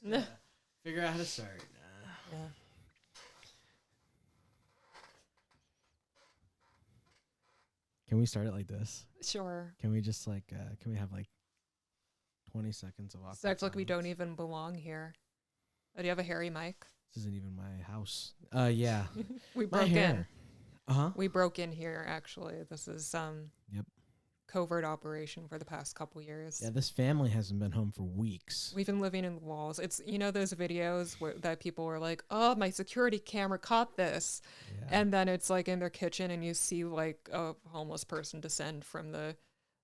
Figure out how to start. Yeah. Can we start it like this? Sure. Can we just like, can we have like 20 seconds of awkward Starts like we don't silence? even belong here. Oh, do you have a hairy mic? This isn't even my house. Yeah. We My broke in. hair. Uh-huh. We broke in here, actually. This is Yep. covert operation for the past couple years. Yeah, this family hasn't been home for weeks. We've been living in the walls. It's, you know, those videos that people were like, oh, my security camera caught this. Yeah. And then it's like in their kitchen and you see like a homeless person descend from the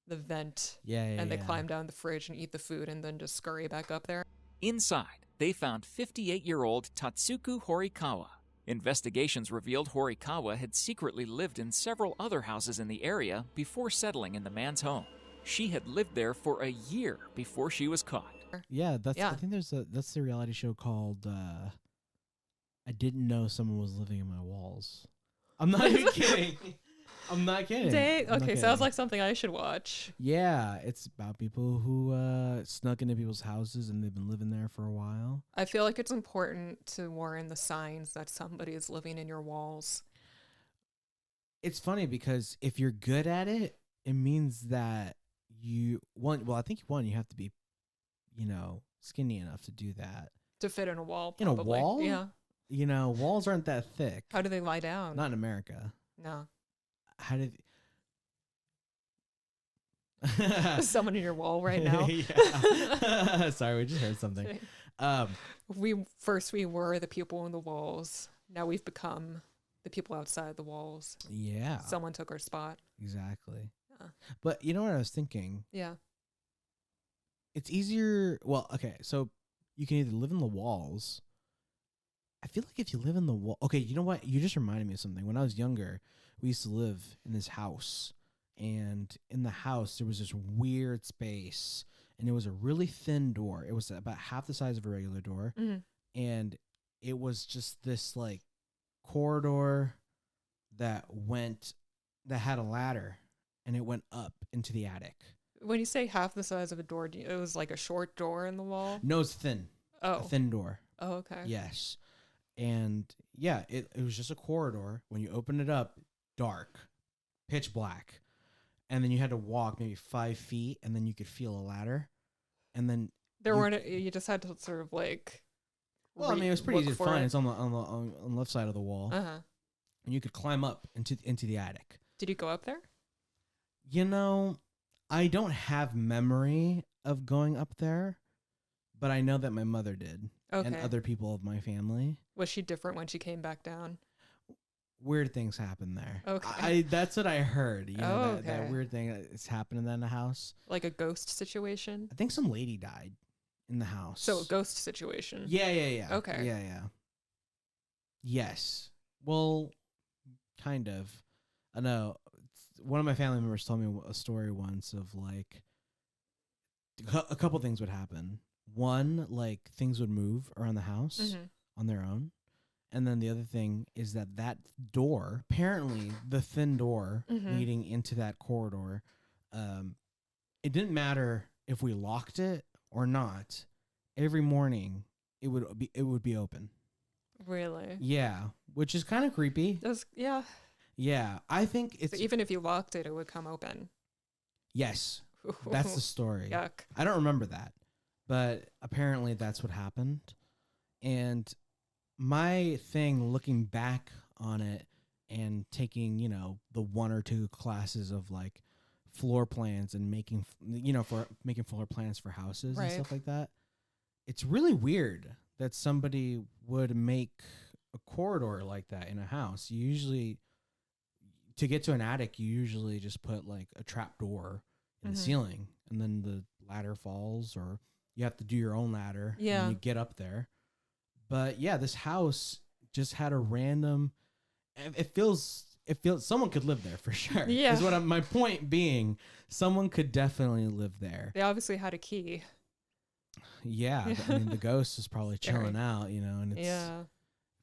vent. Yeah, And they yeah. climb down the fridge and eat the food and then just scurry back up there. Inside, they found 58-year-old Tatsuku Horikawa. Investigations revealed Horikawa had secretly lived in several other houses in the area before settling in the man's home. She had lived there for a year before she was caught. Yeah, I Yeah. think that's the reality show called I Didn't Know Someone Was Living in My Walls. I'm not even kidding. I'm not kidding. Dang. I'm not Okay, kidding. sounds like something I should watch. Yeah, it's about people who snuck into people's houses and they've been living there for a while. I feel like it's important to warn the signs that somebody is living in your walls. It's funny because if you're good at it, it means that you I think you have to be, skinny enough to do that. To fit in a wall, In a probably. wall? Yeah. Walls aren't that thick. How do they lie down? Not in America. No. How did There's someone in your wall right now. Yeah. Sorry, we just heard something. We were the people in the walls. Now we've become the people outside the walls. Yeah. Someone took our spot. Exactly. Yeah. But you know what I was thinking? Yeah. It's easier. Well, okay, so you can either live in the walls. I feel like if you live in the wall. Okay, you know what? You just reminded me of something. When I was younger, we used to live in this house. And in the house, there was this weird space. And it was a really thin door. It was about half the size of a regular door. Mhm. And it was just this, like, corridor that had a ladder. And it went up into the attic. When you say half the size of a door, it was like a short door in the wall? No, it's thin. Oh. A thin door. Oh, okay. Yes. And yeah, it was just a corridor. When you open it up, dark, pitch black. And then you had to walk maybe 5 feet and then you could feel a ladder. And then You just had to sort of like. well, I mean, it was pretty look easy to for find. it. It's on the left side of the wall. Uh-huh. And you could climb up into the attic. Did you go up there? I don't have memory of going up there, but I know that my mother did. Okay. And other people of my family. Was she different when she came back down? Weird things happen there. Okay. That's what I heard. Oh, that okay. weird thing that's happening in the house. Like a ghost situation? I think some lady died in the house. So a ghost situation. Yeah. Okay. Yeah. Yes. Well, kind of. I know. One of my family members told me a story once of like a couple things would happen. One, like things would move around the house Mhm. on their own. And then the other thing is that door, apparently the thin door Mhm. leading into that corridor, it didn't matter if we locked it or not. Every morning it would be open. Really? Yeah, which is kind of creepy. Yeah. Yeah, I think it's So even if you locked it, it would come open. yes. That's the story. Yuck. I don't remember that, but apparently that's what happened. And my thing looking back on it and taking, the 1 or 2 classes of like floor plans and making floor plans for houses and Right. stuff like that. It's really weird that somebody would make a corridor like that in a house. To get to an attic, you usually just put like a trap door in the Mhm. ceiling and then the ladder falls, or you have to do your own ladder. Yeah. And you get up there. But yeah, this house just had a random. It feels someone could live there for sure. Yeah. Is what my point being. Someone could definitely live there. They obviously had a key. Yeah. I mean, the ghost is probably Scary. chilling out, and it's Yeah.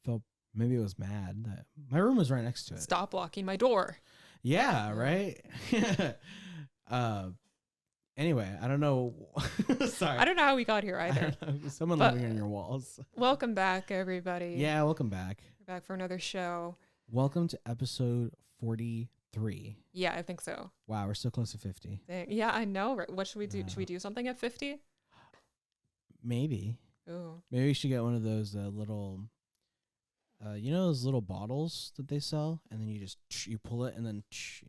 felt maybe it was mad that my room was right next to it. Stop blocking my door. Yeah. Right. Anyway, I don't know. Sorry. I don't know how we got here I either. don't know. Someone But- living on your walls. Welcome back, everybody. Yeah, welcome back. We're back for another show. Welcome to episode 43. Yeah, I think so. Wow, we're so close to 50. Yeah, I know. Right? What should we do? Wow. Should we do something at 50? Maybe. Ooh. Maybe we should get one of those little, you know, those little bottles that they sell, and then you just you pull it, and then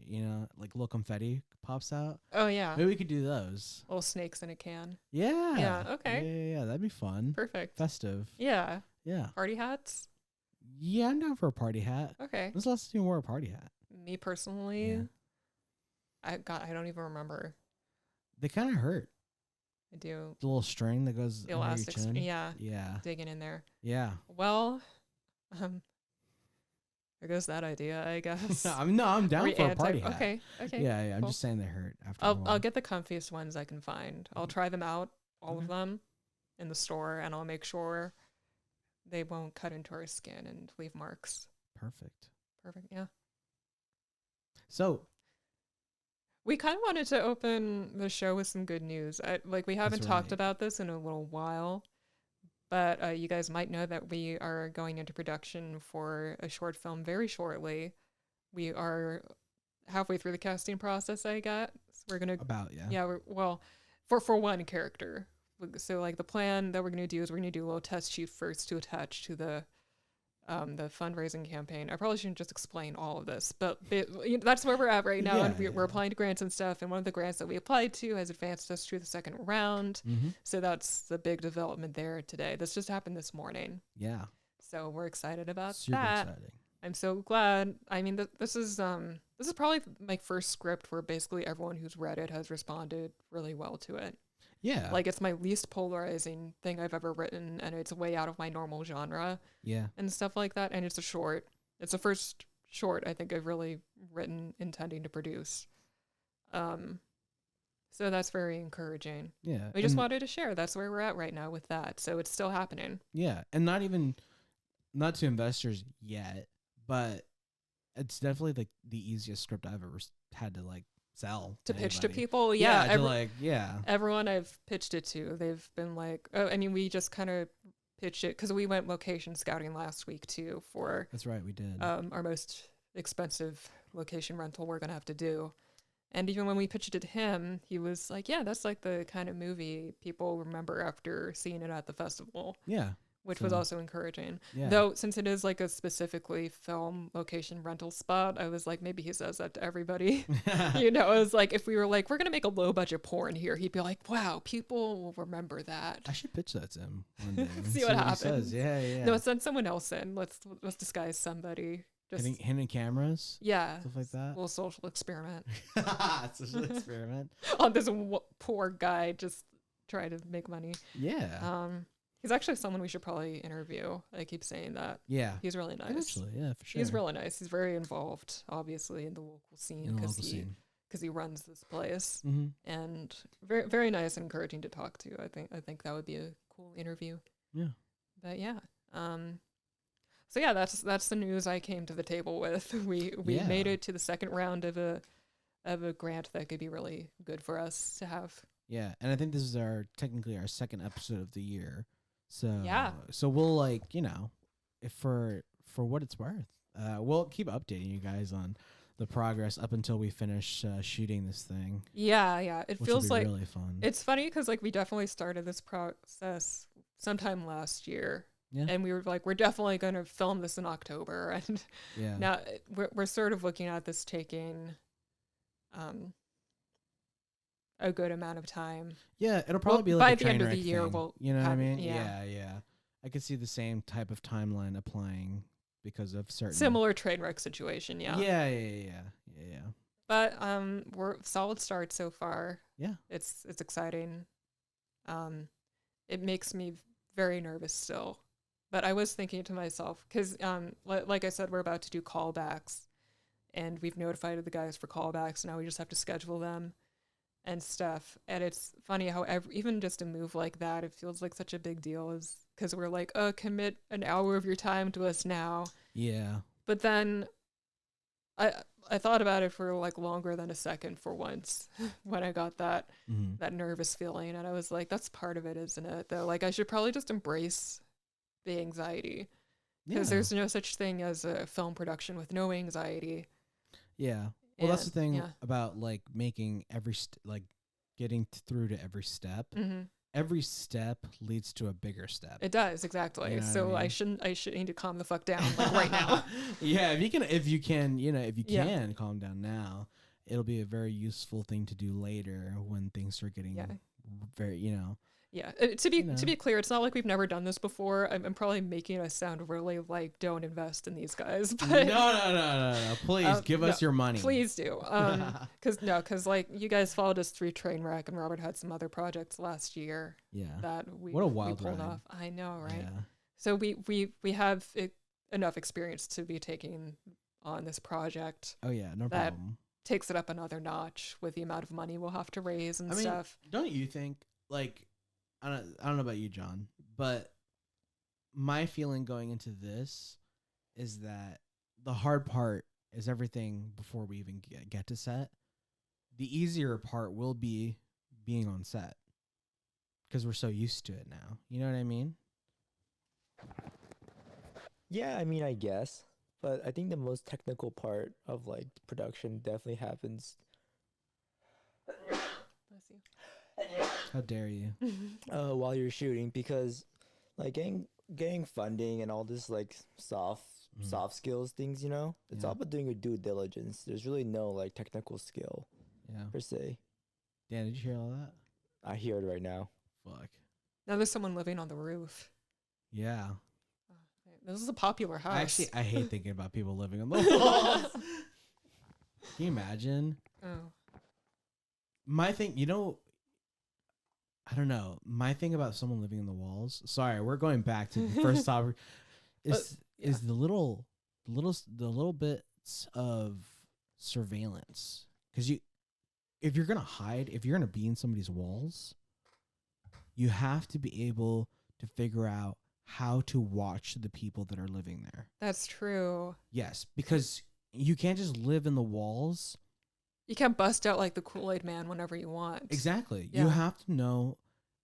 you know, like little confetti pops out. Oh, yeah. Maybe we could do those. Little snakes in a can. Yeah. Yeah, okay. Yeah, that'd be fun. Perfect. Festive. Yeah. Yeah. Party hats? Yeah, I'm down for a party hat. Okay. When's the last time you wore a party hat? Me personally, Yeah. I don't even remember. They kind of hurt. I do. The little string that goes The under your elastic, chin. yeah, Yeah. digging in there. Yeah. Well, there goes that idea, I guess. I'm down Are for we a party hat. Okay. Yeah, I'm cool. just saying they hurt after a I'll while. get the comfiest ones I can find. I'll try them out, all of them, in the store, and I'll make sure they won't cut into our skin and leave marks. Perfect. Perfect. Yeah. So, We kind of wanted to open the show with some good news. We haven't That's talked right. about this in a little while, but you guys might know that we are going into production for a short film very shortly. We are halfway through the casting process, I guess. We're going to Yeah, for one character. So like the plan that we're going to do is we're going to do a little test shoot first to attach to the fundraising campaign. I probably shouldn't just explain all of this, but that's where we're at right now. Yeah, And we're applying to grants and stuff. And one of the grants that we applied to has advanced us to the second round. So that's the big development there today. This just happened this morning. yeah. So we're excited about Super that. exciting. I'm so glad. I mean, this is probably my first script where basically everyone who's read it has responded really well to it. Yeah. Like, it's my least polarizing thing I've ever written, and it's way out of my normal genre yeah. and stuff like that. And it's a short. It's the first short I think I've really written intending to produce. So that's very encouraging. Yeah. We just and- wanted to share. That's where we're at right now with that. So it's still happening. Yeah, and not to investors yet, but it's definitely like the easiest script I've ever had to like sell To pitch to anybody. people, Yeah, everyone I've pitched it to, they've been like, oh, I mean, we just kind of pitched it because we went location scouting last week too for That's right, we did. our most expensive location rental we're gonna have to do. And even when we pitched it to him, he was like, yeah, that's like the kind of movie people remember after seeing it at the festival, yeah, which was So- also encouraging. yeah. Though, since it is like a specifically film location rental spot, I was like, maybe he says that to everybody. You know, it was like, if we were like, we're going to make a low budget porn here, he'd be like, wow, people will remember that. I should pitch that to him one day. and See what he happens. says. Yeah. No, send someone else in. Let's disguise somebody. Just, Hidden cameras, yeah. stuff like that. Little social experiment It's just an experiment. on this poor guy just trying to make money. Yeah, He's actually someone we should probably interview. I keep saying that. yeah. He's really nice. Eventually, yeah, for sure. He's really nice. He's very involved, obviously, in the local scene in the because local scene. he runs this place, Mm-hmm. and very very nice and encouraging to talk to. I think that would be a cool interview. Yeah. But yeah, so yeah, that's the news I came to the table with. We Yeah. made it to the second round of a grant that could be really good for us to have. Yeah, and I think this is technically our second episode of the year. So Yeah. so we'll if for what it's worth, we'll keep updating you guys on the progress up until we finish shooting this thing. Yeah, it Which feels will be like really fun. it's funny because we definitely started this process sometime last year. Yeah. And we were like, we're definitely going to film this in October. And Yeah. now we're sort of looking at this taking a good amount of time. Yeah, it'll probably be by like the a end of train the wreck year, thing, we'll you know what I have- mean? yeah. Yeah. I could see the same type of timeline applying because of certain Similar train wreck situation, yeah. Yeah. But we're solid start so far. Yeah. It's exciting. It makes me very nervous still. But I was thinking to myself, because like I said, we're about to do callbacks, and we've notified the guys for callbacks. Now we just have to schedule them and stuff. And it's funny how even just a move like that, it feels like such a big deal, is because we're like, oh, commit an hour of your time to us now. Yeah. But then I thought about it for like longer than a second for once when I got that Mm-hmm. that nervous feeling, and I was like, that's part of it, isn't it? That like I should probably just embrace the anxiety because Yeah. there's no such thing as a film production with no anxiety. Yeah. Well, that's the And- thing yeah. about like making getting through to every step. Mm-hmm. Every step leads to a bigger step. It does, exactly. You know what I So mean? I should need to calm the fuck down like right now. Yeah, if you can, Yeah. can calm down now, it'll be a very useful thing to do later when things are getting Yeah. very, Yeah. To be You know. to be clear, it's not like we've never done this before. I'm probably making us sound really like don't invest in these guys, no, but no. Please give us no, your money. please do. Because like you guys followed us through Trainwreck, and Robert had some other projects last year Yeah. that What a wild we pulled ride. off. I know, right? Yeah. So we have enough experience to be taking on this project. Oh yeah, no That- problem. Takes it up another notch with the amount of money we'll have to raise and I mean, stuff. don't you think like I don't know about you, John, but my feeling going into this is that the hard part is everything before we even get to set. The easier part will be being on set because we're so used to it now. You know what I mean? Yeah, I mean, I guess. But I think the most technical part of like production definitely happens Bless you. How dare you? while you're shooting, because like getting funding and all this like soft skills things, it's Yeah. all about doing your due diligence. There's really no like technical skill Yeah. per se. Dan, did you hear all that? I hear it right now. Fuck. Now there's someone living on the roof. Yeah. This is a popular house. I hate thinking about people living on the walls. Can you imagine? Oh. My thing, I don't know. My thing about someone living in the walls. Sorry, we're going back to the first topic. Is the little bits of surveillance, because if you're gonna be in somebody's walls, you have to be able to figure out how to watch the people that are living there. That's true. Yes, because you can't just live in the walls. You can't bust out like the Kool-Aid man whenever you want. Exactly. Yeah. You have to know.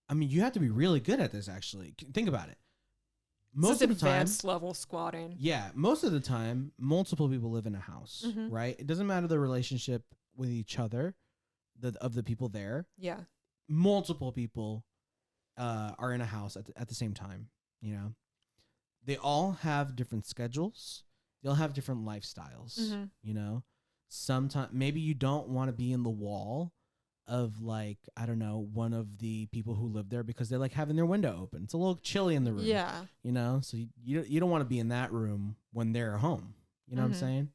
I mean, you have to be really good at this, actually. Think about it. Most This of is the time, advanced level squatting. yeah, most of the time, multiple people live in a house, Mhm. right? It doesn't matter the relationship with each other, of the people there. Yeah. Multiple people are in a house at the same time, They all have different schedules. They all have different lifestyles, Mhm. Sometimes maybe you don't want to be in the wall of like, I don't know, one of the people who live there because they like having their window open. It's a little chilly in the room. Yeah. So you don't want to be in that room when they're home. You know what I'm saying?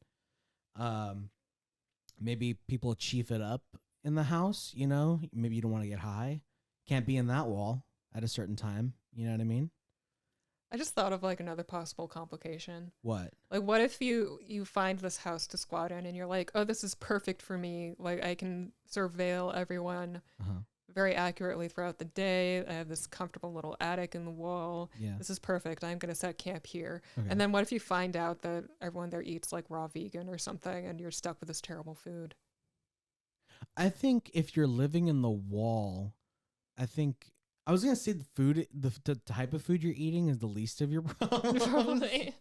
Maybe people chief it up in the house, maybe you don't want to get high. Can't be in that wall at a certain time. You know what I mean? I just thought of like another possible complication. What? Like what if you find this house to squat in and you're like, oh, this is perfect for me. Like I can surveil everyone Uh-huh. very accurately throughout the day. I have this comfortable little attic in the wall. Yeah. This is perfect. I'm going to set camp here. Okay. And then what if you find out that everyone there eats like raw vegan or something and you're stuck with this terrible food? I think if you're living in the wall, I was gonna say the type of food you're eating is the least of your problems. Probably.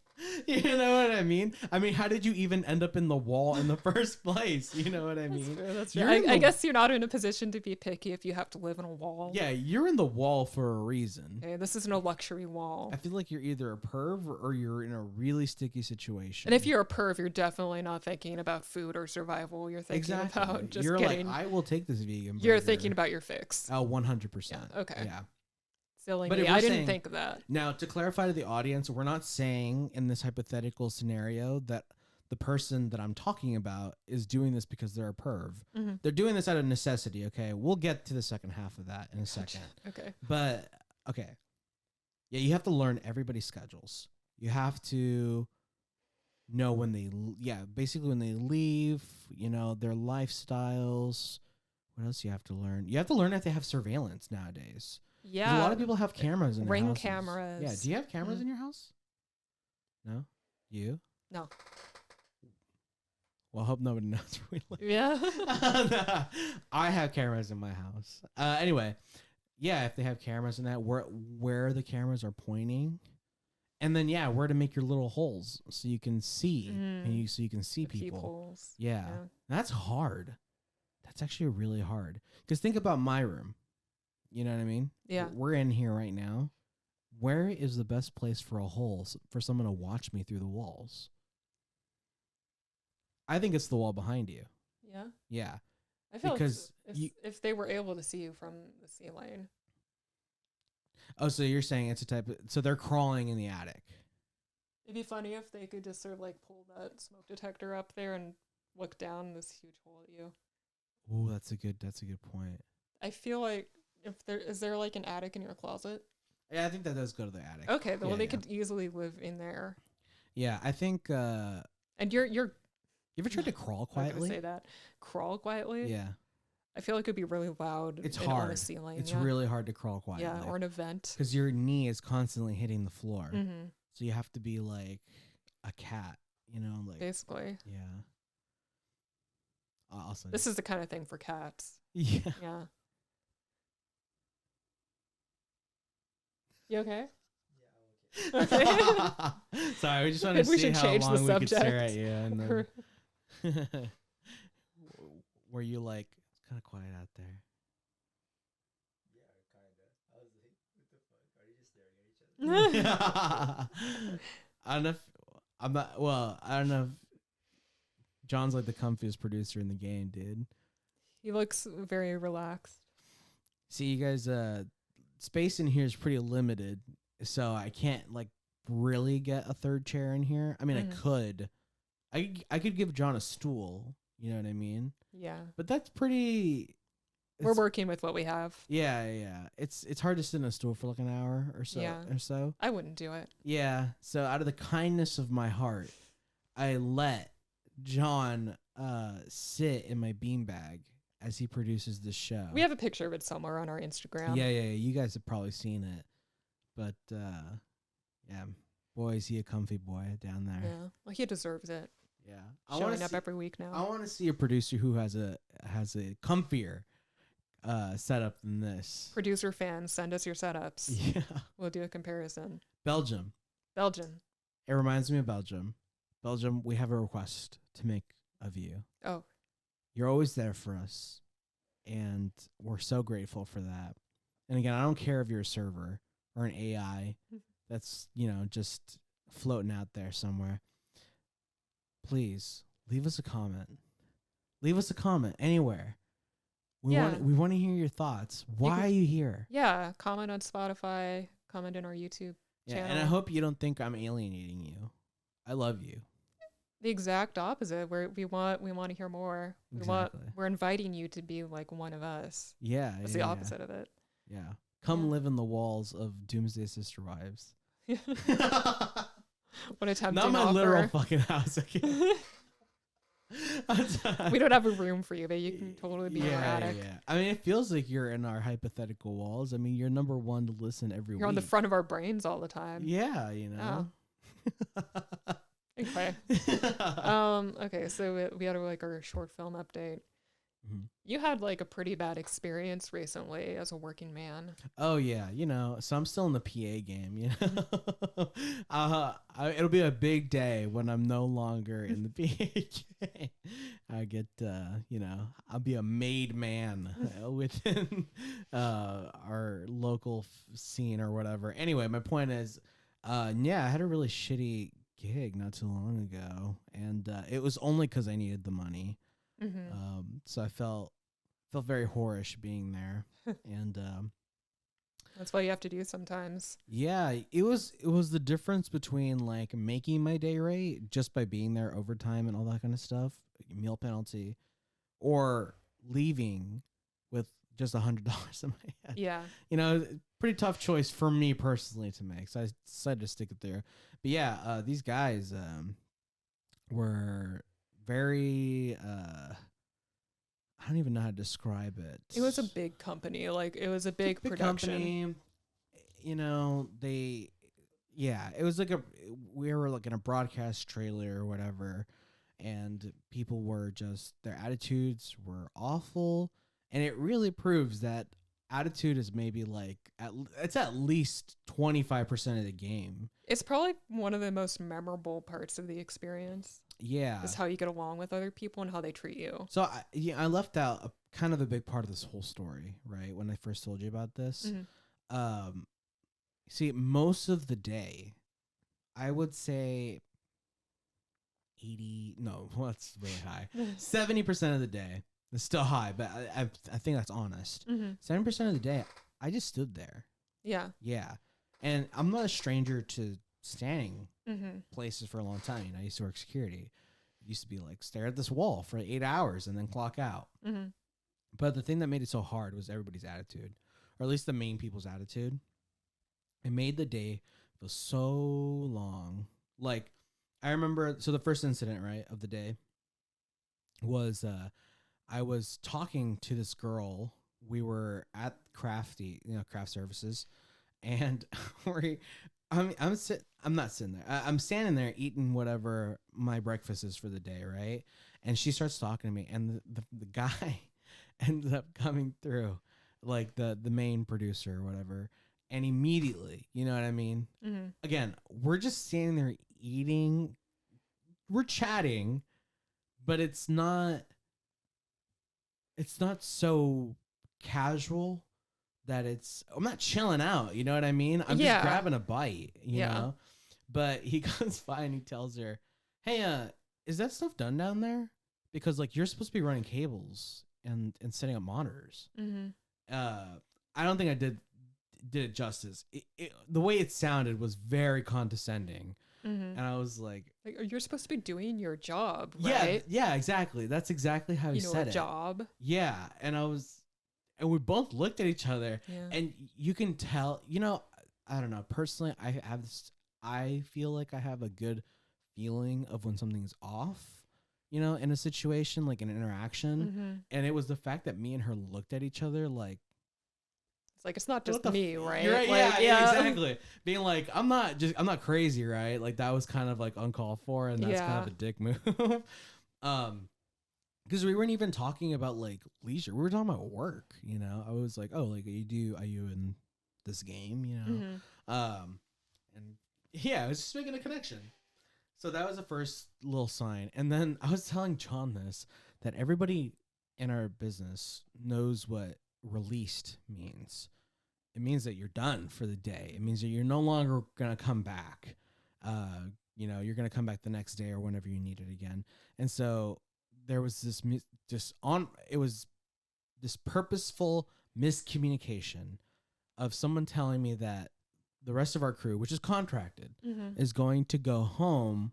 You know what I mean? How did you even end up in the wall in the first place? You know what I mean? That's You're true. in I the- guess you're not in a position to be picky if you have to live in a wall. Yeah, you're in the wall for a reason. Okay, this isn't a luxury wall. I feel like you're either a perv or you're in a really sticky situation. And if you're a perv, you're definitely not thinking about food or survival. You're thinking about just you're getting. like, I will take this vegan. You're burger. thinking about your fix. 100%. Yeah, okay. Yeah. Silly But me. if we're I didn't saying- think of that. Now, to clarify to the audience, we're not saying in this hypothetical scenario that the person that I'm talking about is doing this because they're a perv. Mhm. They're doing this out of necessity, okay? We'll get to the second half of that in a second. Okay. But, okay. Yeah, you have to learn everybody's schedules. You have to know when basically when they leave, their lifestyles. What else you have to learn? You have to learn if they have surveillance nowadays. 'Cause Yeah. a lot of people have cameras in their Ring houses. cameras. Yeah. Do you have cameras Mhm. in your house? No? You? No. Well, I hope nobody knows where we live. Yeah. I have cameras in my house. Anyway, yeah, if they have cameras in that, where the cameras are pointing, and then where to make your little holes so you can see, and so you can see The people. peepholes. Yeah, that's hard. That's actually really hard. Because think about my room. You know what I mean? Yeah. We're in here right now. Where is the best place for a hole for someone to watch me through the walls? I think it's the wall behind you. Yeah. Yeah. I feel Because if they were able to see you from the ceiling. Oh, so you're saying it's a type of, so they're crawling in the attic. It'd be funny if they could just sort of like pull that smoke detector up there and look down this huge hole at you. Oh, that's a good point. I feel like if there like an attic in your closet? Yeah, I think that does go to the attic. Okay, well they could easily live in there. Yeah, I think And you're you ever tried to crawl I was gonna quietly? say that. Crawl quietly? Yeah. I feel like it'd be really loud. It's on hard. the ceiling. It's really hard to crawl quietly. Yeah, or an event. Because your knee is constantly hitting the floor. Mm-hmm. So you have to be like a cat, like Basically. yeah. Awesome. This is the kind of thing for cats. Yeah. Yeah. You okay? Yeah, Okay. Sorry, we just want to We see should how change the long we could stare at subject. you. And then were you like, it's kind of quiet out there? Yeah, kind of. I was like, what the fuck? Are you just staring at each other? I don't know if I'm not. Well, I don't know if John's like the comfiest producer in the game, dude. He looks very relaxed. See, you guys, space in here is pretty limited, so I can't like really get a third chair in here. I mean, I could. I could give John a stool. You know what I mean? Yeah. But that's pretty. We're working with what we have. Yeah. It's hard to sit in a stool for like an hour or so. Yeah. I wouldn't do it. Yeah. So out of the kindness of my heart, I let John sit in my beanbag as he produces this show. We have a picture of it somewhere on our Instagram. Yeah. You guys have probably seen it. But yeah, boy, is he a comfy boy down there. Yeah. Well, he deserves it. Yeah. Showing up every week now. I want to see a producer who has a comfier setup than this. Producer fans, send us your setups. Yeah. We'll do a comparison. Belgium. It reminds me of Belgium. Belgium, we have a request to make of you. Oh. You're always there for us, and we're so grateful for that. And again, I don't care if you're a server or an AI that's, just floating out there somewhere. Please leave us a comment. Leave us a comment anywhere. We want to hear your thoughts. Why are you here? Yeah, comment on Spotify, comment in our YouTube channel. And I hope you don't think I'm alienating you. I love you. The exact opposite. We want to hear more. We're inviting you to be like one of us. Yeah. That's the opposite of it. Yeah. Come live in the walls of Doomsday Sister Wives. What a tempting Not my offer. literal fucking house. We don't have a room for you, but you can totally be in our attic. Yeah. I mean, it feels like you're in our hypothetical walls. I mean, you're number one to listen every week. You're on the front of our brains all the time. Yeah, Okay. Okay, so we had like our short film update. Mm-hmm. You had like a pretty bad experience recently as a working man. Oh yeah, so I'm still in the PA game, it'll be a big day when I'm no longer in the PA game. I get I'll be a made man within our local scene or whatever. Anyway, my point is I had a really shitty gig not too long ago, and it was only because I needed the money. So I felt very whorish being there, and that's what you have to do sometimes. Yeah, it was the difference between like making my day rate just by being there, overtime and all that kind of stuff, meal penalty, or leaving with just $100 in my head. Yeah, pretty tough choice for me personally to make, so I decided to stick it there. But yeah, these guys were very I don't even know how to describe it. it was a big company. Like it was a big production. Company, it was like we were like in a broadcast trailer or whatever, and people were just, their attitudes were awful. And it really proves that attitude is maybe like, it's at least 25% of the game. It's probably one of the most memorable parts of the experience. Yeah. Is how you get along with other people and how they treat you. So I left out kind of a big part of this whole story, right? When I first told you about this. See, most of the day, I would say 80, no, well, that's really high. 70% of the day, it's still high, but I think that's honest. 70% of the day, I just stood there. Yeah. Yeah. And I'm not a stranger to standing places for a long time. You know, I used to work security. It used to be like stare at this wall for 8 hours and then clock out. But the thing that made it so hard was everybody's attitude, or at least the main people's attitude. It made the day feel so long. Like, I remember, so the first incident, right, of the day was I was talking to this girl. We were at craft services, and I'm not sitting there. I'm standing there eating whatever my breakfast is for the day, right? And she starts talking to me, and the guy ended up coming through, like the main producer or whatever. And immediately, you know what I mean? Again, we're just standing there eating, we're chatting, but it's not so casual that I'm not chilling out, you know what I mean? I'm just grabbing a bite, you know? But he comes by and he tells her, hey, is that stuff done down there? Because like you're supposed to be running cables and setting up monitors. I don't think I did it justice. The way it sounded was very condescending. And I was like, you're supposed to be doing your job, right? Yeah, exactly. That's exactly how he said it. Job. Yeah. And we both looked at each other and you can tell, you know, I don't know. Personally, I feel like I have a good feeling of when something's off, you know, in a situation, like an interaction. And it was the fact that me and her looked at each other like, like, it's not just me, right? You're right. Like, yeah, exactly. Being like, I'm not crazy, right? Like that was kind of like uncalled for, and that's kind of a dick move. Because we weren't even talking about like leisure. We were talking about work, you know. I was like, oh, like are you in this game, you know? And yeah, I was just making a connection. So that was the first little sign. And then I was telling John that everybody in our business knows what released means. It means that you're done for the day. It means that you're no longer going to come back. You know, you're going to come back the next day or whenever you need it again. And so there was this purposeful miscommunication of someone telling me that the rest of our crew, which is contracted, is going to go home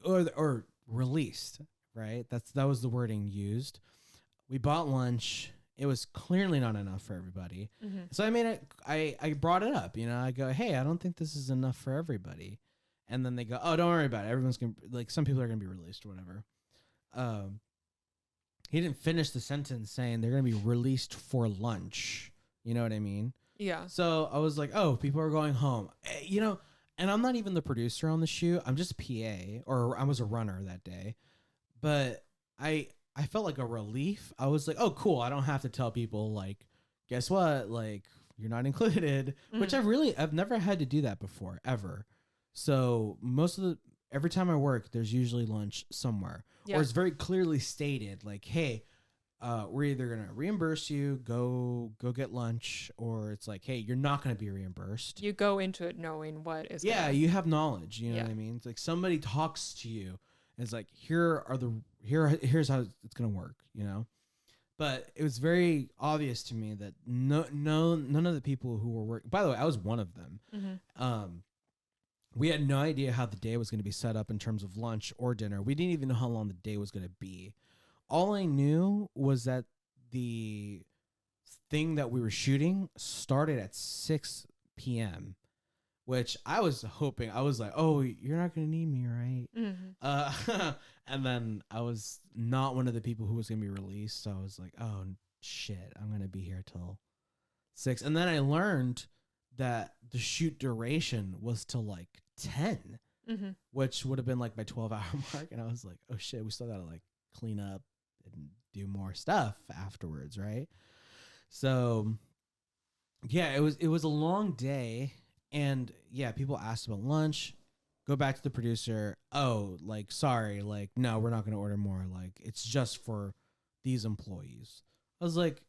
or released, right? That was the wording used. We bought lunch. It was clearly not enough for everybody. So I brought it up, you know, I go, hey, I don't think this is enough for everybody. And then they go, oh, don't worry about it. Everyone's going to, like, some people are going to be released or whatever. He didn't finish the sentence saying they're going to be released for lunch. You know what I mean? Yeah. So I was like, oh, people are going home, you know, and I'm not even the producer on the shoot. I'm just a PA, or I was a runner that day, but I felt like a relief. I was like, oh, cool. I don't have to tell people, like, guess what? Like, you're not included, which I've never had to do that before, ever. So every time I work, there's usually lunch somewhere, or it's very clearly stated, like, hey, we're either going to reimburse you, go get lunch, or it's like, hey, you're not going to be reimbursed. You go into it knowing what is you have knowledge, you know what I mean? It's like somebody talks to you. It's like, here's how it's gonna work, you know. But it was very obvious to me that none of the people who were working. By the way, I was one of them. We had no idea how the day was going to be set up in terms of lunch or dinner. We didn't even know how long the day was going to be. All I knew was that the thing that we were shooting started at 6 p.m. Which I was hoping. I was like, oh, you're not going to need me, right? And then I was not one of the people who was going to be released. So I was like, oh, shit, I'm going to be here till 6. And then I learned that the shoot duration was till like 10. which would have been like my 12-hour mark. And I was like, oh shit, we still got to like clean up and do more stuff afterwards. Right. So yeah, it was a long day. And yeah, people asked about lunch. Go back to the producer. Oh, like, sorry. Like, no, we're not going to order more. Like, it's just for these employees. I was like,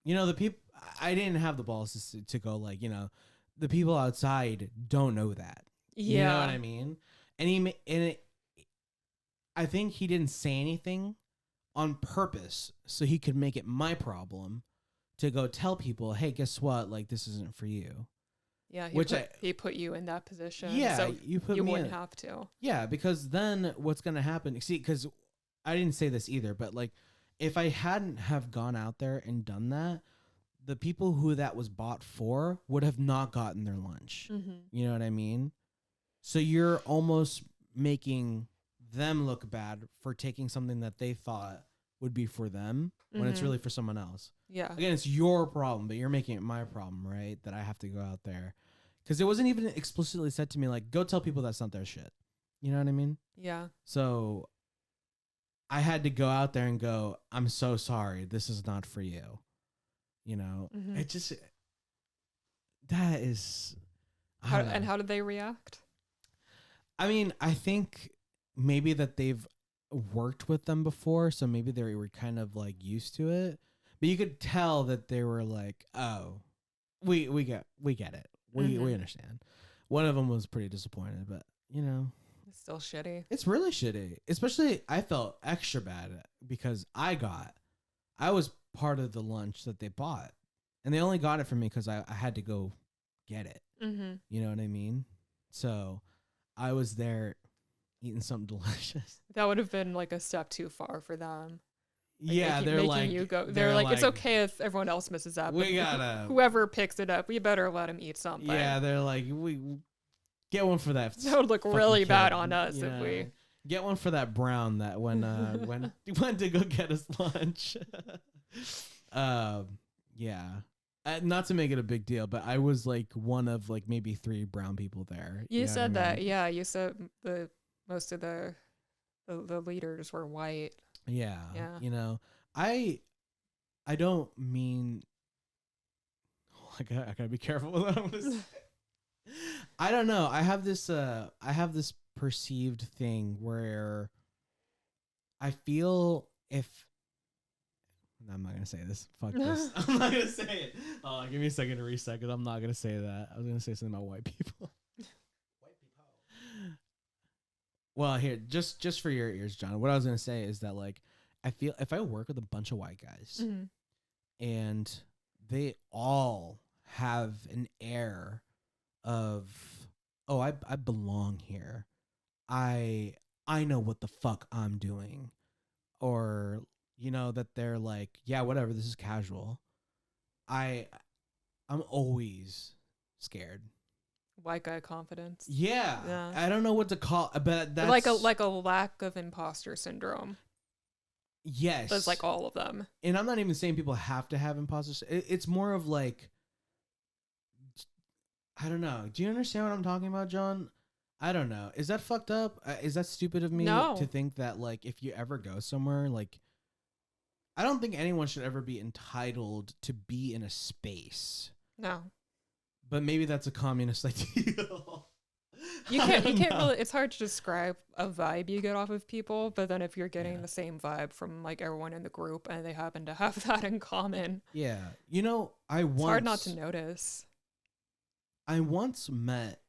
you know, the people, I didn't have the balls to go like, you know, the people outside don't know that. Yeah. You know what I mean? And I think he didn't say anything on purpose so he could make it my problem to go tell people, hey, guess what? Like, this isn't for you. Yeah, he put you in that position. Yeah, so you wouldn't have to. Yeah, because then what's going to happen? See, because I didn't say this either, but like, if I hadn't have gone out there and done that, the people who that was bought for would have not gotten their lunch. You know what I mean? So you're almost making them look bad for taking something that they thought would be for them when it's really for someone else. Yeah. Again, it's your problem, but you're making it my problem, right? That I have to go out there. Because it wasn't even explicitly said to me, like, go tell people that's not their shit. You know what I mean? Yeah. So I had to go out there and go, I'm so sorry. This is not for you. You know, it just, that is. How did they react? I mean, I think maybe that they've worked with them before, so maybe they were kind of like used to it. But you could tell that they were like, "Oh, we get it. We understand." One of them was pretty disappointed, but you know, It's still shitty. it's really shitty. Especially, I felt extra bad because I was part of the lunch that they bought, and they only got it for me because I had to go get it. You know what I mean? So I was there eating something delicious. That would have been like a step too far for them. Like Yeah, they're making like, you go. They're like, it's okay if everyone else misses out. We gotta. Whoever picks it up, we better let him eat something. Yeah, they're like, we get one for that. That would look fucking really bad kid, on us you if know? we. Get one for that brown that when went to go get us lunch. Yeah. Not to make it a big deal, but I was like one of like maybe 3 brown people there. You know said what I that, mean? yeah. You said most of the leaders were white. Yeah. Yeah. You know, I don't mean. I gotta be careful with what I'm gonna say. I don't know. I have this perceived thing where I feel if. I'm not gonna say this. Fuck this. I'm not gonna say it. Oh, give me a second to reset because I'm not gonna say that. I was gonna say something about white people. White people. Well, here, just for your ears, John. What I was gonna say is that like I feel if I work with a bunch of white guys and they all have an air of, oh, I belong here. I know what the fuck I'm doing, or. You know, that they're like, yeah, whatever, this is casual. I'm always scared. White guy confidence. Yeah. I don't know what to call, but that's like a lack of imposter syndrome. Yes. That's like all of them. And I'm not even saying people have to have imposter. It's more of like, I don't know. Do you understand what I'm talking about, John? I don't know. Is that fucked up? Is that stupid of me to think that like if you ever go somewhere like. I don't think anyone should ever be entitled to be in a space. No. But maybe that's a communist ideal. You can't really, it's hard to describe a vibe you get off of people, but then if you're getting the same vibe from like everyone in the group and they happen to have that in common. Yeah. You know, it's hard not to notice. I once met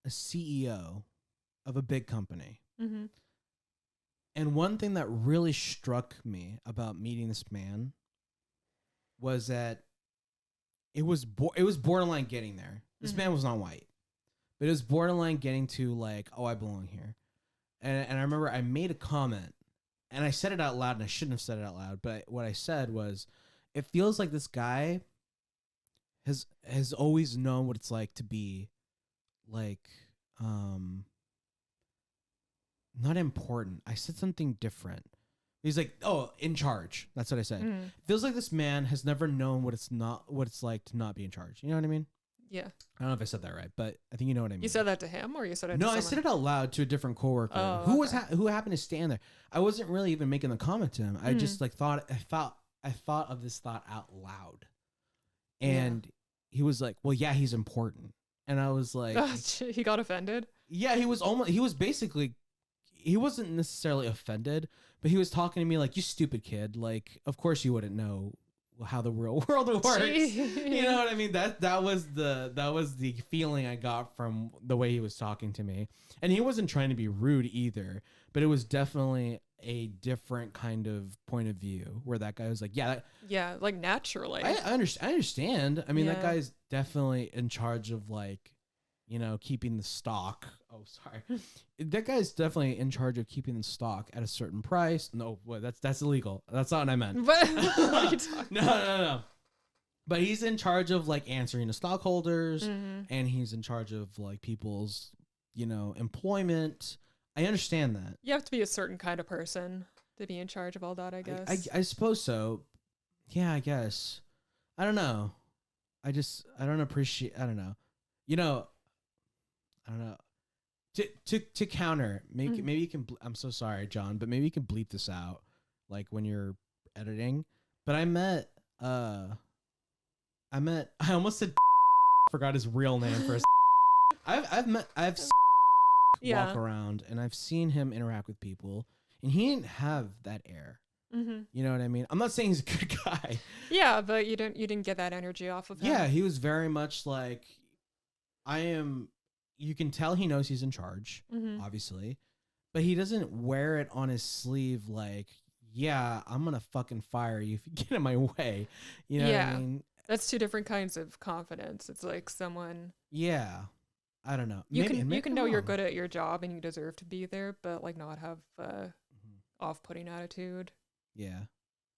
a CEO of a big company. And one thing that really struck me about meeting this man was that it was borderline getting there. This man was not white, but it was borderline getting to like, oh, I belong here. And I remember I made a comment, and I said it out loud, and I shouldn't have said it out loud. But what I said was, it feels like this guy has always known what it's like to be like. Not important. I said something different. He's like, oh, in charge. That's what I said. Feels like this man has never known what it's like to not be in charge. You know what I mean? Yeah. I don't know if I said that right, but I think you know what I mean. You said that to him, or you said it? No, to I someone? said it out loud to a different coworker Oh, who was okay. who happened to stand there. I wasn't really even making the comment to him. I just like thought I thought of this thought out loud, and he was like, "Well, yeah, he's important," and I was like, He got offended. "Yeah, he was basically." He wasn't necessarily offended, but he was talking to me like, "You stupid kid! Like, of course you wouldn't know how the real world works." You know what I mean? That was the feeling I got from the way he was talking to me, and he wasn't trying to be rude either. But it was definitely a different kind of point of view where that guy was like, "Yeah, Yeah, like naturally. I understand. I mean, that Yeah. guy's definitely in charge of like." Keeping the stock. Oh, sorry. That guy's definitely in charge of keeping the stock at a certain price. No, wait, that's illegal. That's not what I meant. What are you talking? No. But he's in charge of like answering the stockholders, Mhm. and he's in charge of like people's, employment. I understand that. You have to be a certain kind of person to be in charge of all that, I guess. I suppose so. Yeah, I guess. I don't know. I don't appreciate. I don't know. I don't know. To counter, maybe you can. I'm so sorry, John, but maybe you can bleep this out, like when you're editing. But I almost said forgot his real name for a. I've Yeah. walk around and I've seen him interact with people, and he didn't have that air. Mm-hmm. You know what I mean? I'm not saying he's a good guy. Yeah, but you didn't get that energy off of him. Yeah, he was very much like, I am. You can tell he knows he's in charge, obviously, but he doesn't wear it on his sleeve like, yeah, I'm going to fucking fire you if you get in my way. You know what I mean? That's two different kinds of confidence. It's like someone... Yeah. I don't know. You Maybe can I'm know you're wrong. good at your job and you deserve to be there, but like not have off-putting attitude Yeah.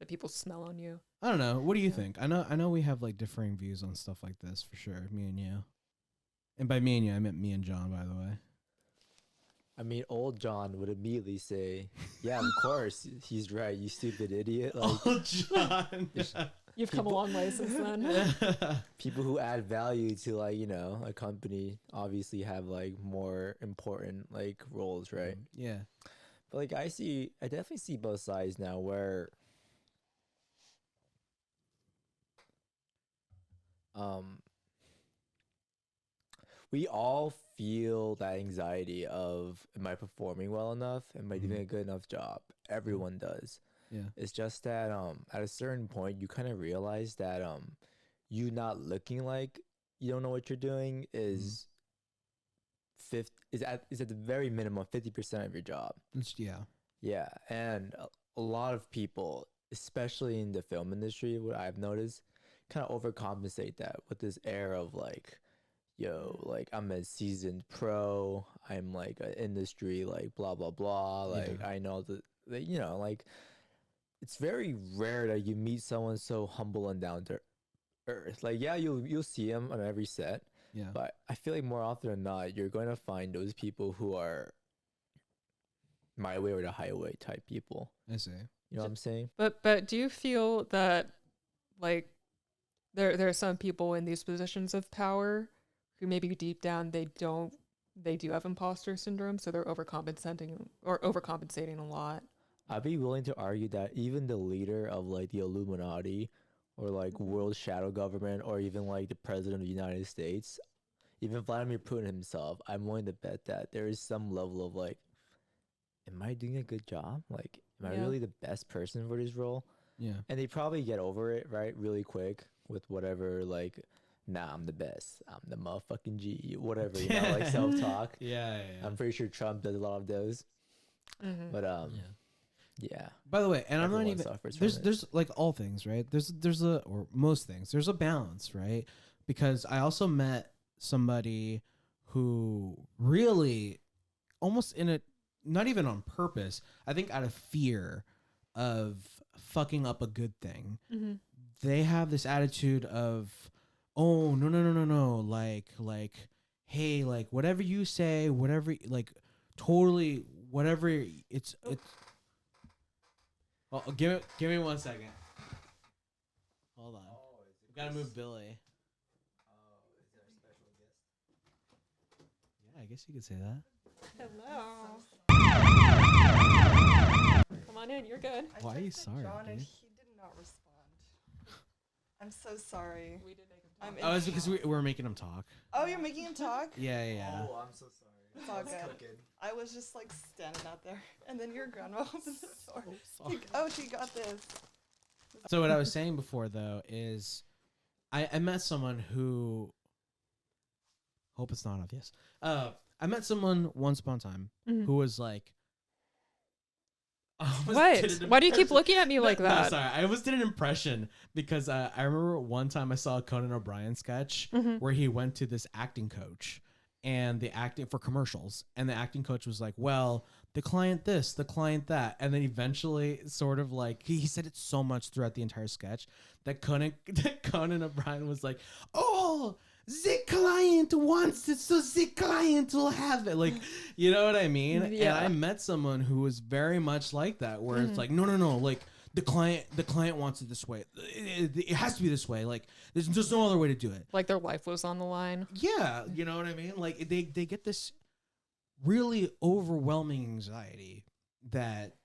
that people smell on you. I don't know. What do you think? I know we have like differing views on stuff like this for sure. Me and you. And by me and you, I meant me and John, by the way. I mean, old John would immediately say, "Yeah, of course, he's right. You stupid idiot." Like, Old John. You've come a long way since then. people who add value to like a company obviously have like more important like roles, right? Yeah. But like I definitely see both sides now where we all feel that anxiety of, am I performing well enough? Am I doing a good enough job? Everyone does. Yeah. It's just that at a certain point you kind of realize that you not looking like you don't know what you're doing is at the very minimum 50% of your job. Yeah. Yeah, and a lot of people, especially in the film industry, what I've noticed, kind of overcompensate that with this air of like, yo, like I'm a seasoned pro, I'm like an industry like blah blah blah, like Yeah. I know that like it's very rare that you meet someone so humble and down to earth. Like yeah, you'll see them on every set, Yeah. but I feel like more often than not, you're going to find those people who are my way or the highway type people. I see. You know what I'm saying? But do you feel that like there are some people in these positions of power who maybe deep down they do have imposter syndrome, so they're overcompensating a lot? I'd be willing to argue that even the leader of like the Illuminati or like world shadow government or even like the president of the United States, even Vladimir Putin himself, I'm willing to bet that there is some level of like, am I doing a good job? Like, am I Yeah. really the best person for this role? Yeah. And they probably get over it, right? Really quick with whatever, like, nah, I'm the best. I'm the motherfucking G, whatever, like self-talk. Yeah. I'm pretty sure Trump does a lot of those. But, yeah. By the way, and I'm not Everyone even suffers from it. there's like all things, right? Or most things. There's a balance, right? Because I also met somebody who really almost not even on purpose, I think out of fear of fucking up a good thing. Mm-hmm. They have this attitude of, oh, no, like hey, like whatever you say, whatever, like totally whatever it's well, give me 1 second. Hold on. We gotta move Billy. guess you could say that. Hello. Come on in. You're good. Why are you texted sorry, John and dude? he did not respond. I'm so sorry. We did make him talk. I'm Oh, it's because we're making him talk. Oh, you're making him talk? Yeah, yeah. Oh, I'm so sorry. It's all good. I was just like standing out there, and then your grandma opened the door. Oh, she got this. So what I was saying before though is, I met someone who. Hope it's not obvious. I met someone once upon a time Mhm. who was like. What? Why do you keep looking at me like No, that? sorry. I almost did an impression because I remember one time I saw a Conan O'Brien sketch Mhm. where he went to this acting coach and the acting for commercials, and the acting coach was like, well, the client this, the client that, and then eventually sort of like he said it so much throughout the entire sketch that Conan O'Brien was like, oh, the client wants it, so the client will have it. Like, you know what I mean? Yeah. And I met someone who was very much like that, where it's like, no, like the client wants it this way. It has to be this way. Like, there's just no other way to do it. Like their life was on the line. Yeah, you know what I mean? Like they get this really overwhelming anxiety that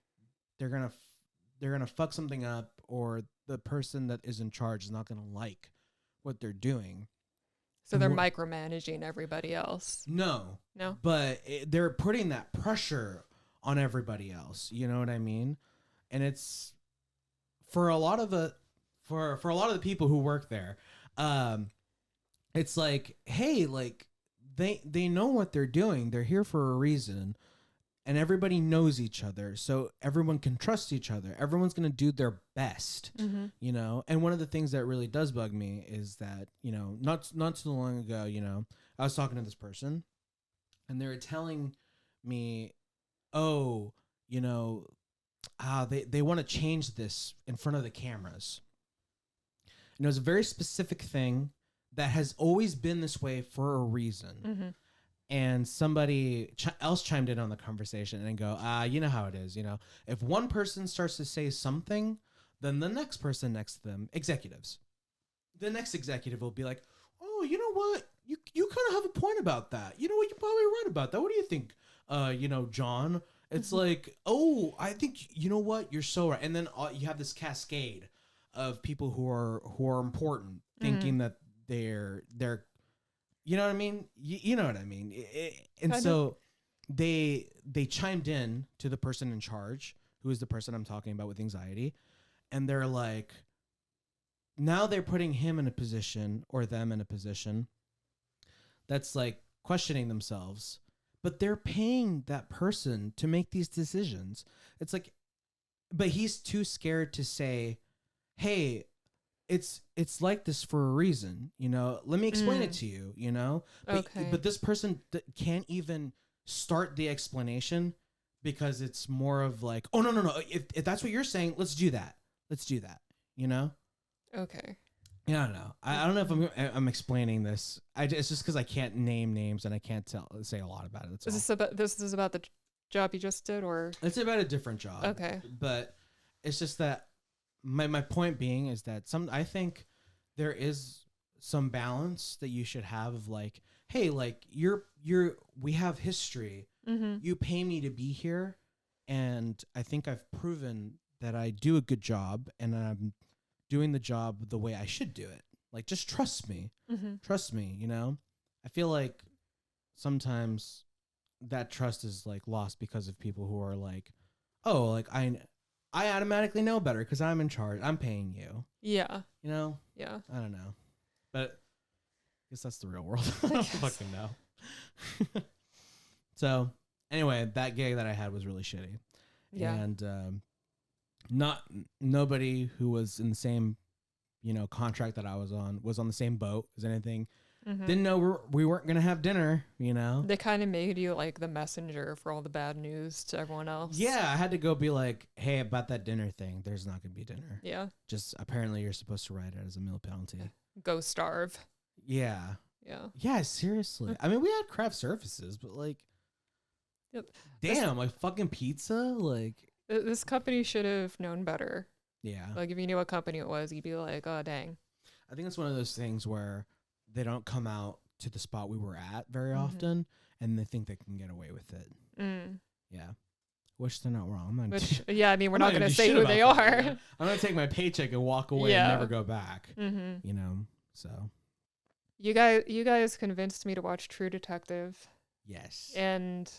they're gonna fuck something up, or the person that is in charge is not gonna like what they're doing. So they're micromanaging everybody else. No, No? but they're putting that pressure on everybody else. You know what I mean? And it's for a lot of the people who work there. It's like, hey, like they know what they're doing. They're here for a reason, and everybody knows each other, so everyone can trust each other. Everyone's gonna do their best, you know. And one of the things that really does bug me is that, you know, not too long ago, you know, I was talking to this person, and they were telling me, oh, you know, they want to change this in front of the cameras. And it was a very specific thing that has always been this way for a reason. And somebody else chimed in on the conversation and go, you know how it is, you know, if one person starts to say something, then the next person next to them, executives, the next executive will be like, oh, you know what? You kind of have a point about that. You know what? You're probably right about that. What do you think? You know, John, it's like, oh, I think, you know what? You're so right. And then you have this cascade of people who are important, thinking that they're you know what I mean? You know what I mean? And so they chimed in to the person in charge, who is the person I'm talking about with anxiety. And they're like, now they're putting him in a position, or them in a position, that's like questioning themselves. But they're paying that person to make these decisions. It's like, but he's too scared to say, hey, it's like this for a reason, you know, let me explain it to you, you know. But this person can't even start the explanation, because it's more of like, oh, no, if that's what you're saying, let's do that, you know. Okay. Yeah, I don't know. I don't know if I'm explaining this. It's just because I can't name names and I can't say a lot about it. This is about the job you just did, or it's about a different job. Okay. But it's just that my point being is that I think there is some balance that you should have of like, hey, like we have history. You pay me to be here, and I think I've proven that I do a good job, and I'm doing the job the way I should do it. Like, just trust me. Trust me, you know? I feel like sometimes that trust is like lost because of people who are like, oh, like I automatically know better because I'm in charge. I'm paying you. Yeah. You know? Yeah. I don't know. But I guess that's the real world. I don't fucking know. So, anyway, that gig that I had was really shitty. Yeah. And nobody who was in the same, you know, contract that I was on the same boat as anything. Didn't know we weren't going to have dinner, you know? They kind of made you like the messenger for all the bad news to everyone else. Yeah, I had to go be like, hey, about that dinner thing, there's not going to be dinner. Yeah. Just apparently you're supposed to write it as a meal penalty. Go starve. Yeah. Yeah. Yeah, seriously. I mean, we had craft surfaces, but like, Yep. damn, like fucking pizza? Like, This company should have known better. yeah. Like, if you knew what company it was, you'd be like, oh, dang. I think it's one of those things where they don't come out to the spot we were at very often. and they think they can get away with it. Mm. Yeah. Which they're not wrong. I'm not Which, yeah, I mean, we're I'm not gonna going to do say shit who about they that, are. you know? I'm gonna take my paycheck and walk away Yeah. and never go back. Mm-hmm. You know. So You guys convinced me to watch True Detective, yes. and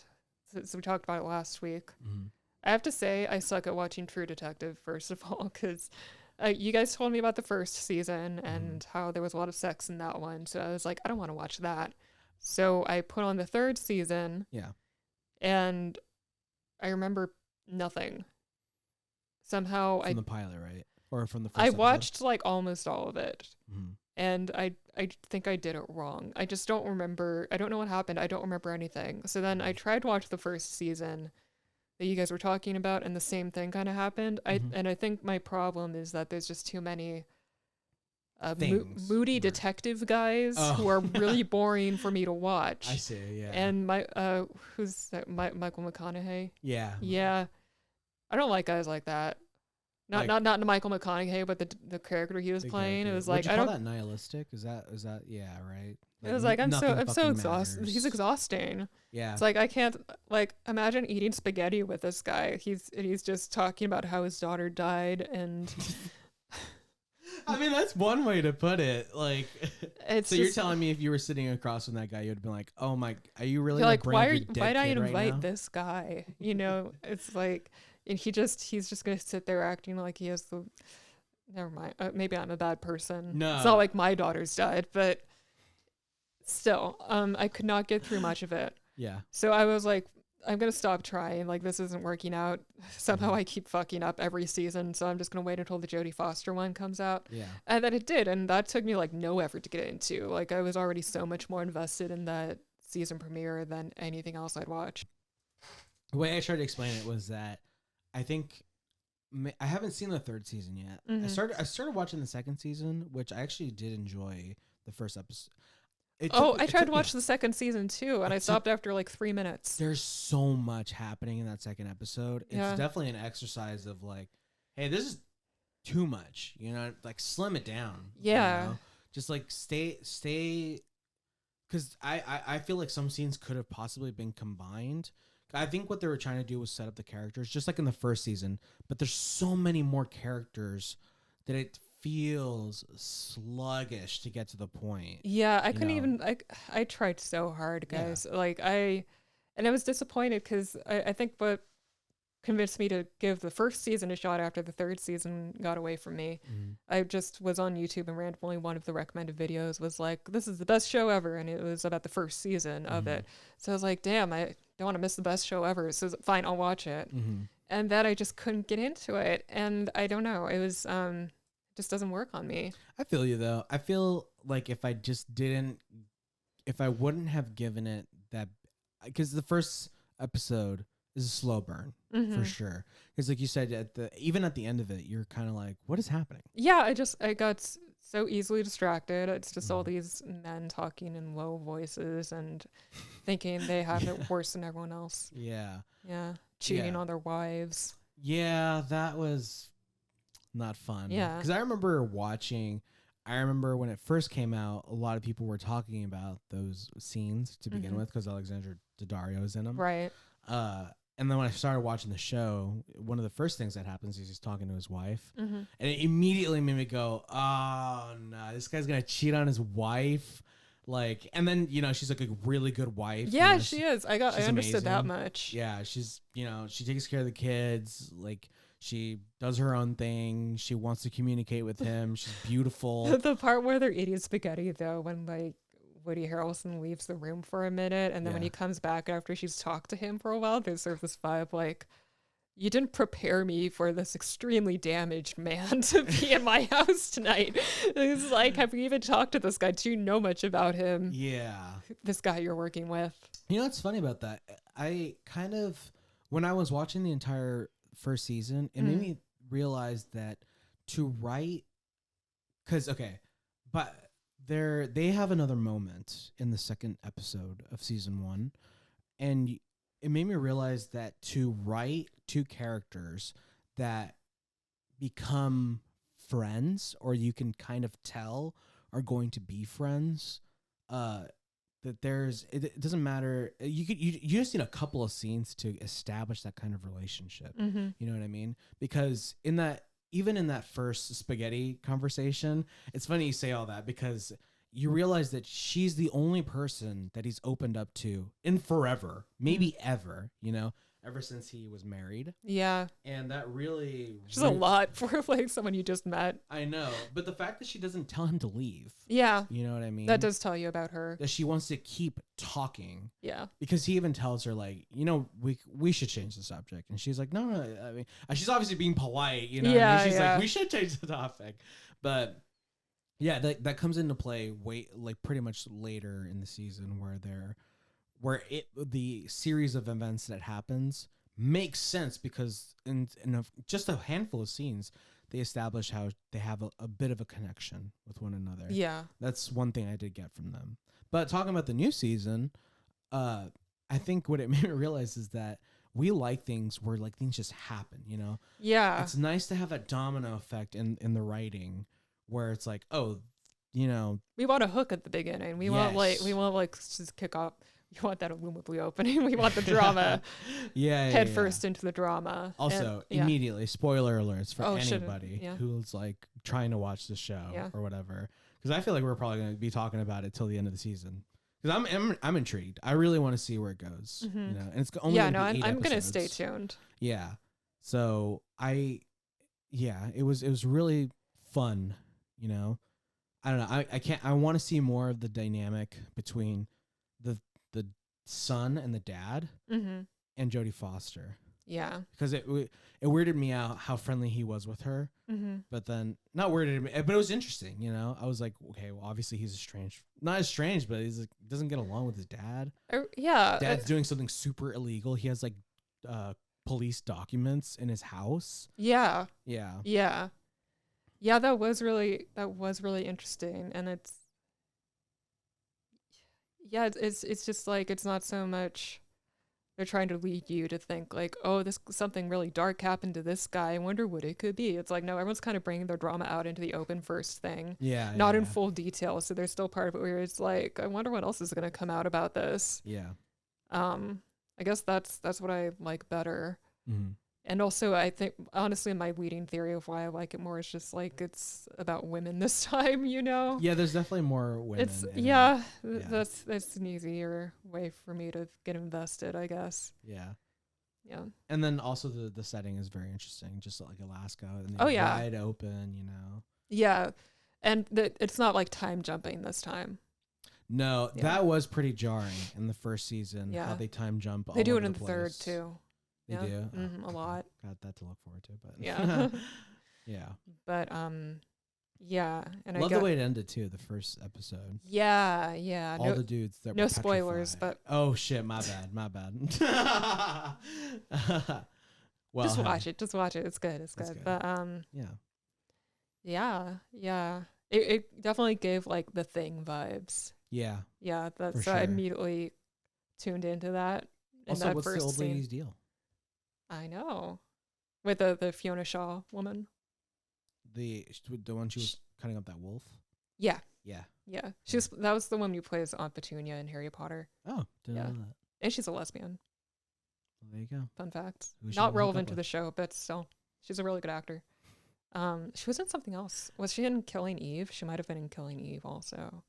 so we talked about it last week. Mhm. I have to say, I suck at watching True Detective, first of all, because you guys told me about the first season and how there was a lot of sex in that one. So I was like, I don't want to watch that. So I put on the third season. Yeah. And I remember nothing. Somehow From the pilot, right? Or from the first I episode? watched like almost all of it. Mhm. And I think I did it wrong. I just don't remember. I don't know what happened. I don't remember anything. So then I tried to watch the first season that you guys were talking about, and the same thing kind of happened. I think my problem is that there's just too many Things moody where- detective guys Oh. who are really boring for me to watch. I see. Yeah. And who's that? Michael McConaughey? yeah. Yeah, I don't like guys like that. Not Michael McConaughey, but the character he was The playing. character. It was Would like you I call don't. that nihilistic? Is that yeah, right? It was like I'm so nothing exhausted. fucking He's matters. exhausting. Yeah. It's like I can't like imagine eating spaghetti with this guy. He's just talking about how his daughter died, and I mean, that's one way to put it. Like, it's so you're just- telling me if you were sitting across from that guy, you'd been like, "Oh my, are you really you're like bring why up are your dead why did I kid right invite now?" this guy? You know, it's like, and he's just gonna sit there acting like he has the. Never mind. Maybe I'm a bad person. No. It's not like my daughter's died, but still, I could not get through much of it. Yeah. So I was like, I'm going to stop trying. Like, this isn't working out. Somehow I keep fucking up every season. So I'm just going to wait until the Jodie Foster one comes out. Yeah. And then it did. And that took me like no effort to get into. Like, I was already so much more invested in that season premiere than anything else I'd watch. The way I tried to explain it was that I think I haven't seen the third season yet. I started watching the second season, which I actually did enjoy the first episode. I tried to watch the second season too, and I stopped after like 3 minutes. There's so much happening in that second episode. It's Yeah. definitely an exercise of like, hey, this is too much. You know, like slim it down. Yeah. You know? Just like stay. Because I feel like some scenes could have possibly been combined. I think what they were trying to do was set up the characters just like in the first season, but there's so many more characters that it feels sluggish to get to the point. Yeah, I you couldn't know? even. I tried so hard, Yeah. guys. Like and I was disappointed because I think what convinced me to give the first season a shot after the third season got away from me. I just was on YouTube and randomly one of the recommended videos was like, "This is the best show ever," and it was about the first season of it. So I was like, "Damn, I don't want to miss the best show ever." So fine, I'll watch it. And then I just couldn't get into it, and I don't know. It was just doesn't work on me. I feel you though. I feel like if I wouldn't have given it that, because the first episode is a slow burn for sure. Because like you said, even at the end of it, you're kind of like, what is happening? Yeah, I got so easily distracted. It's just all these men talking in low voices and thinking they have it worse than everyone else. Yeah. Yeah, cheating Yeah. on their wives. Yeah, that was not fun. Yeah. Because I remember when it first came out, a lot of people were talking about those scenes to begin with because Alexandra Daddario is in them. Right. And then when I started watching the show, one of the first things that happens is he's talking to his wife. Mhm. And it immediately made me go, oh, no, this guy's going to cheat on his wife. Like, and then, you know, she's like a really good wife. Yeah, you know, she is. I understood that amazing. much. Yeah, she's, you know, she takes care of the kids. Like, she does her own thing. She wants to communicate with him. She's beautiful. The part where they're eating spaghetti, though, when like Woody Harrelson leaves the room for a minute, and then when Yeah. he comes back after she's talked to him for a while, there's sort of this vibe like, you didn't prepare me for this extremely damaged man to be in my house tonight. It's like, have you even talked to this guy? Do you know much about him? Yeah. This guy you're working with. You know what's funny about that? I kind of, when I was watching the entire first season, it made me realize that to write, because, okay, but they have another moment in the second episode of season 1, and it made me realize that to write two characters that become friends, or you can kind of tell are going to be friends, that it doesn't matter. You just need a couple of scenes to establish that kind of relationship. Mm-hmm. You know what I mean? Because even in that first spaghetti conversation, it's funny you say all that because you realize that she's the only person that he's opened up to in forever, maybe ever, ever since he was married. Yeah. And that really... Which is a lot for like someone you just met. I know. But the fact that she doesn't tell him to leave. Yeah. You know what I mean? That does tell you about her. That she wants to keep talking. Yeah. Because he even tells her like, we should change the subject. And she's like, no. I mean, she's obviously being polite, Yeah, I mean? She's like, we should change the topic. But yeah, that comes into play pretty much later in the season where the series of events that happens makes sense because in just a handful of scenes, they establish how they have a bit of a connection with one another. Yeah. That's one thing I did get from them. But talking about the new season, I think what it made me realize is that we like things where like things just happen, Yeah. It's nice to have that domino effect in the writing where it's like, we want a hook at the beginning. We want just kick off. You want that illumibly opening. We want the drama. Head first into the drama. Also, immediately, spoiler alerts for anybody who's like trying to watch the show or whatever. Because I feel like we're probably going to be talking about it till the end of the season. Because I'm intrigued. I really want to see where it goes. Mm-hmm. And it's only I'm going to stay tuned. Yeah. So it was really fun. I don't know. I want to see more of the dynamic between the son and the dad and Jodie Foster. Yeah. Because it weirded me out how friendly he was with her. Mm-hmm. But then, not weirded me, but it was interesting, I was like, okay, well, obviously he's not estranged, but he's like, doesn't get along with his dad. Dad's doing something super illegal. He has like police documents in his house. Yeah. Yeah. Yeah. Yeah, that was really interesting. And it's just like, it's not so much they're trying to lead you to think like, oh, something really dark happened to this guy. I wonder what it could be. It's like, no, everyone's kind of bringing their drama out into the open first thing. Yeah. Not in full detail. So there's still part of it where it's like, I wonder what else is going to come out about this. Yeah. I guess that's what I like better. Mm-hmm. And also, I think, honestly, my leading theory of why I like it more is just like it's about women this time, Yeah, there's definitely more women. That's an easier way for me to get invested, I guess. Yeah. Yeah. And then also the setting is very interesting, just like Alaska and wide open, Yeah, and it's not like time jumping this time. No, that was pretty jarring in the first season. Yeah. How they time jump. They do it in the third too. They do a lot. Got that to look forward to, but yeah, yeah. But yeah, and love the way it ended too. The first episode. Yeah. All the dudes that no were spoilers, petrified. but oh shit, my bad. Well, just watch it. It's good. It's good. But yeah. It definitely gave like The Thing vibes. Yeah. Yeah, so sure. I immediately tuned into that. Also, what's the old lady's deal? I know. With the Fiona Shaw woman. The one she was cutting up that wolf? Yeah. Yeah. Yeah. That was the woman who plays Aunt Petunia in Harry Potter. Oh, didn't know that. And she's a lesbian. Well, there you go. Fun fact. Not relevant to the show, but still. She's a really good actor. She was in something else. Was she in Killing Eve? She might have been in Killing Eve also a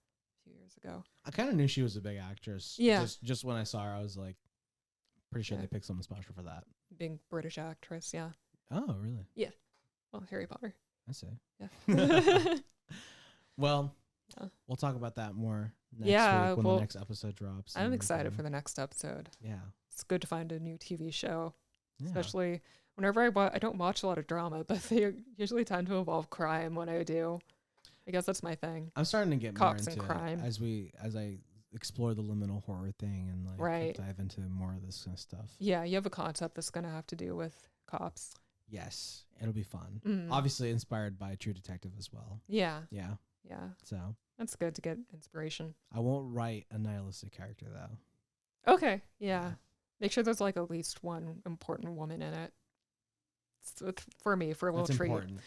few years ago. I kind of knew she was a big actress. Yeah. Just when I saw her, I was like, pretty sure they picked someone special for that. Big British actress, yeah. Oh, really? Yeah. Well, Harry Potter. I see. Yeah. Well, we'll talk about that more next week when the next episode drops. I'm excited for the next episode. Yeah. It's good to find a new TV show, especially whenever I don't watch a lot of drama, but they usually tend to involve crime when I do. I guess that's my thing. I'm starting to get Cops more into and crime as I explore the liminal horror thing and like dive into more of this kind of stuff. Yeah, you have a concept that's going to have to do with cops. Yes, it'll be fun. Obviously inspired by True Detective as well. Yeah. Yeah. Yeah. So that's good to get inspiration. I won't write a nihilistic character though. Okay. Yeah. Make sure there's like at least one important woman in it. For me, for a little treat. Important.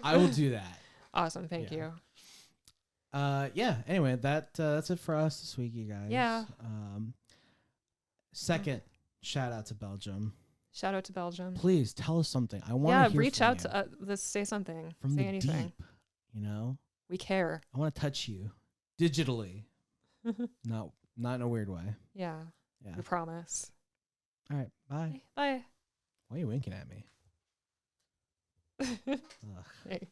I will do that. Awesome. Thank you. Yeah. Anyway, that's it for us this week, you guys. Yeah. Second, shout out to Belgium. Shout out to Belgium. Please tell us something. I want Yeah, to hear reach from out you. to let's say something. From say the anything. deep. You know, We care. I want to touch you digitally. No, not in a weird way. Yeah. Yeah. We promise. All right. Bye. Bye. Why are you winking at me? Ugh. Hey.